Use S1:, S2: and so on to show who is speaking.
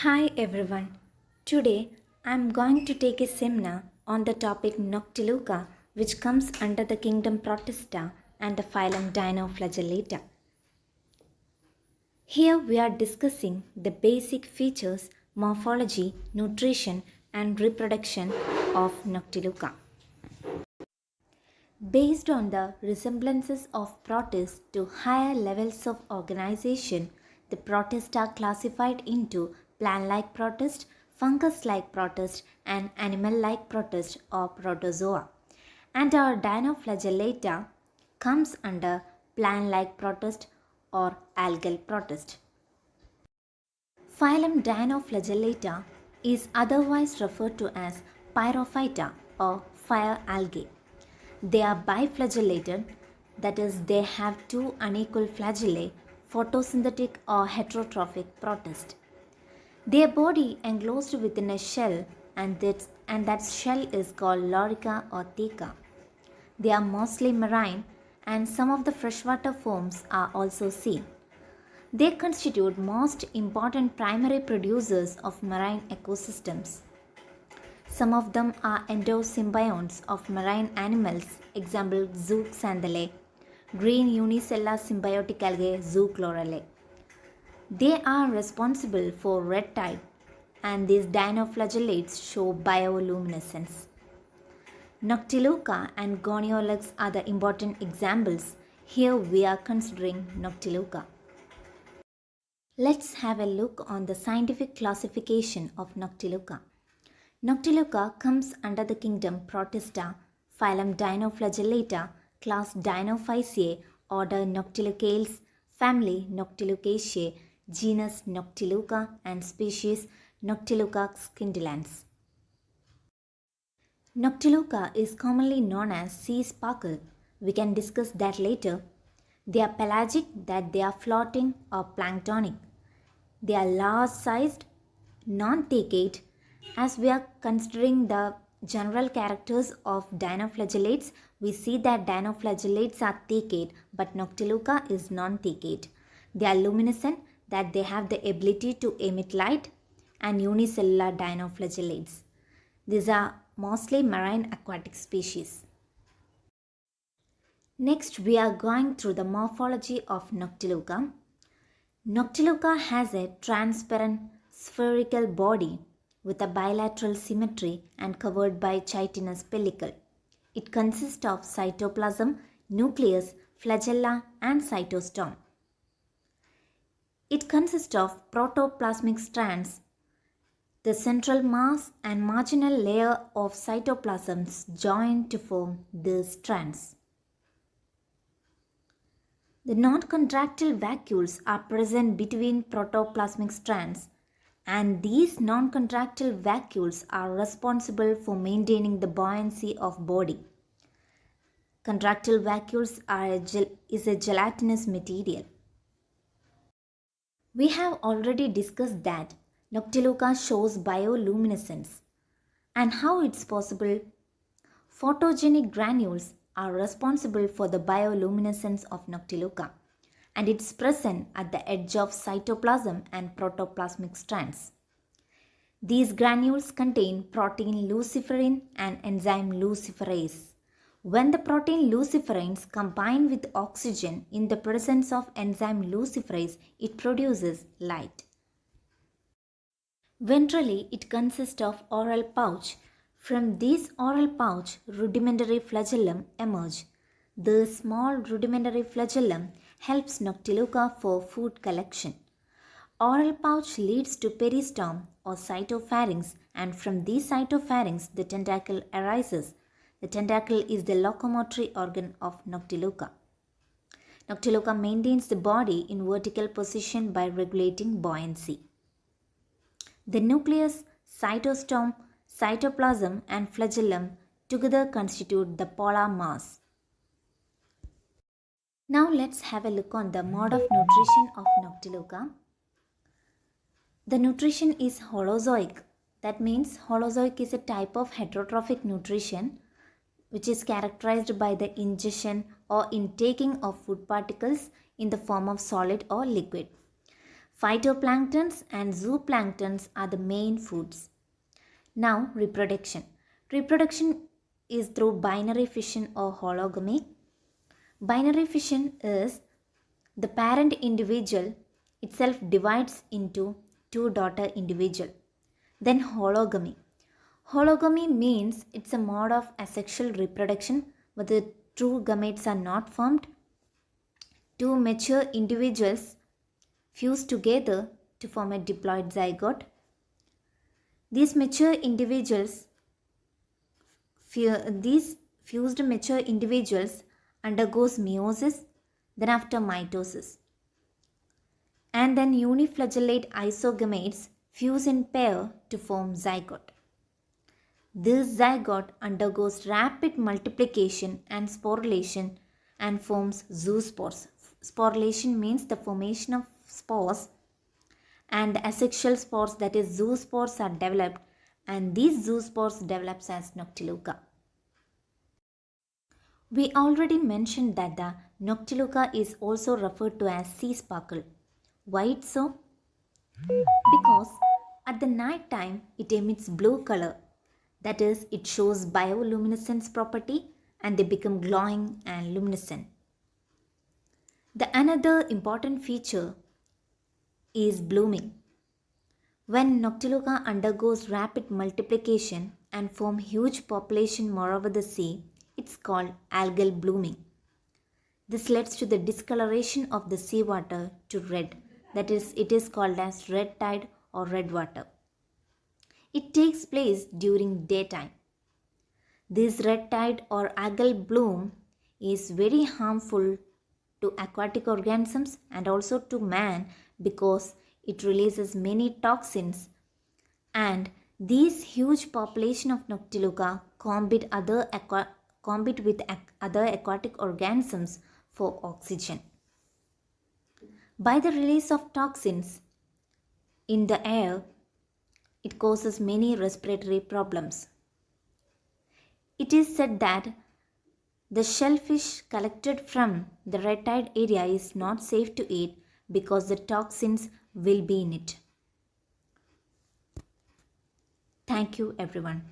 S1: Hi everyone. Today I am going to take a seminar on the topic Noctiluca, which comes under the kingdom Protista and the phylum Dinoflagellata. Here we are discussing the basic features, morphology, nutrition, and reproduction of Noctiluca. Based on the resemblances of protists to higher levels of organization, the protists are classified into plant-like protist, fungus-like protist, and animal-like protist or protozoa. And our dinoflagellata comes under plant-like protist or algal protist. Phylum Dinoflagellata is otherwise referred to as Pyrophyta or fire algae. They are biflagellated, that is, they have two unequal flagellae, photosynthetic or heterotrophic protist. Their body enclosed within a shell, and that shell is called lorica or theca. They are mostly marine, and some of the freshwater forms are also seen. They constitute most important primary producers of marine ecosystems. Some of them are endosymbionts of marine animals, example zooxanthellae, green unicellular symbiotic algae zoochlorallae. They are responsible for red tide, and these dinoflagellates show bioluminescence. Noctiluca and goniologs are the important examples. Here we are considering Noctiluca. Let's have a look on the scientific classification of Noctiluca. Noctiluca comes under the kingdom Protista, phylum Dinoflagellata, class Dinophyceae, order Noctilucales, family Noctilucaceae, genus Noctiluca, and species Noctiluca scindilans. Noctiluca is commonly known as sea sparkle. We can discuss that later. They are pelagic, that they are floating or planktonic. They are large sized, non thecate. As we are considering the general characters of dinoflagellates, we see that dinoflagellates are thecate, but Noctiluca is non thecate. They are luminescent, that they have the ability to emit light, and unicellular dinoflagellates. These are mostly marine aquatic species. Next, we are going through the morphology of Noctiluca. Noctiluca has a transparent spherical body with a bilateral symmetry and covered by chitinous pellicle. It consists of cytoplasm, nucleus, flagella, and cytostom. It consists of protoplasmic strands, the central mass and marginal layer of cytoplasms join to form these strands. The non-contractile vacuoles are present between protoplasmic strands, and these non-contractile vacuoles are responsible for maintaining the buoyancy of body. Contractile vacuoles is a gelatinous material. We have already discussed that Noctiluca shows bioluminescence. And how it's possible? Photogenic granules are responsible for the bioluminescence of Noctiluca, and it's present at the edge of cytoplasm and protoplasmic strands. These granules contain protein luciferin and enzyme luciferase. When the protein luciferins combine with oxygen in the presence of enzyme luciferase, it produces light. Ventrally, it consists of oral pouch. From this oral pouch, rudimentary flagellum emerge. The small rudimentary flagellum helps Noctiluca for food collection. Oral pouch leads to peristome or cytopharynx, and from this cytopharynx the tentacle arises. The tentacle is the locomotory organ of Noctiluca. Noctiluca maintains the body in vertical position by regulating buoyancy. The nucleus, cytostom, cytoplasm, and flagellum together constitute the polar mass. Now let's have a look on the mode of nutrition of Noctiluca. The nutrition is holozoic. That means holozoic is a type of heterotrophic nutrition which is characterized by the ingestion or intaking of food particles in the form of solid or liquid. Phytoplanktons and zooplanktons are the main foods. Now, reproduction. Reproduction is through binary fission or hologamy. Binary fission is the parent individual itself divides into two daughter individual. Then hologamy. Hologamy means it's a mode of asexual reproduction where the true gametes are not formed. Two mature individuals fuse together to form a diploid zygote. These mature individuals, these fused mature individuals undergoes meiosis, then after mitosis. And then uniflagellate isogametes fuse in pair to form zygote. This zygote undergoes rapid multiplication and sporulation and forms zoospores. Sporulation means the formation of spores, and asexual spores, that is zoospores, are developed, and these zoospores develops as Noctiluca. We already mentioned that the Noctiluca is also referred to as sea sparkle. Why it's so? Because at the night time it emits blue color, that is, it shows bioluminescence property and they become glowing and luminescent. The another important feature is blooming. When Noctiluca undergoes rapid multiplication and form huge population more over the sea, it's called algal blooming. This leads to the discoloration of the seawater to red, that is, it is called as red tide or red water. It takes place during daytime. This red tide or algal bloom is very harmful to aquatic organisms and also to man because it releases many toxins, and these huge population of Noctiluca compete with other aquatic organisms for oxygen. By the release of toxins in the air, it causes many respiratory problems. It is said that the shellfish collected from the red tide area is not safe to eat because the toxins will be in it. Thank you, everyone.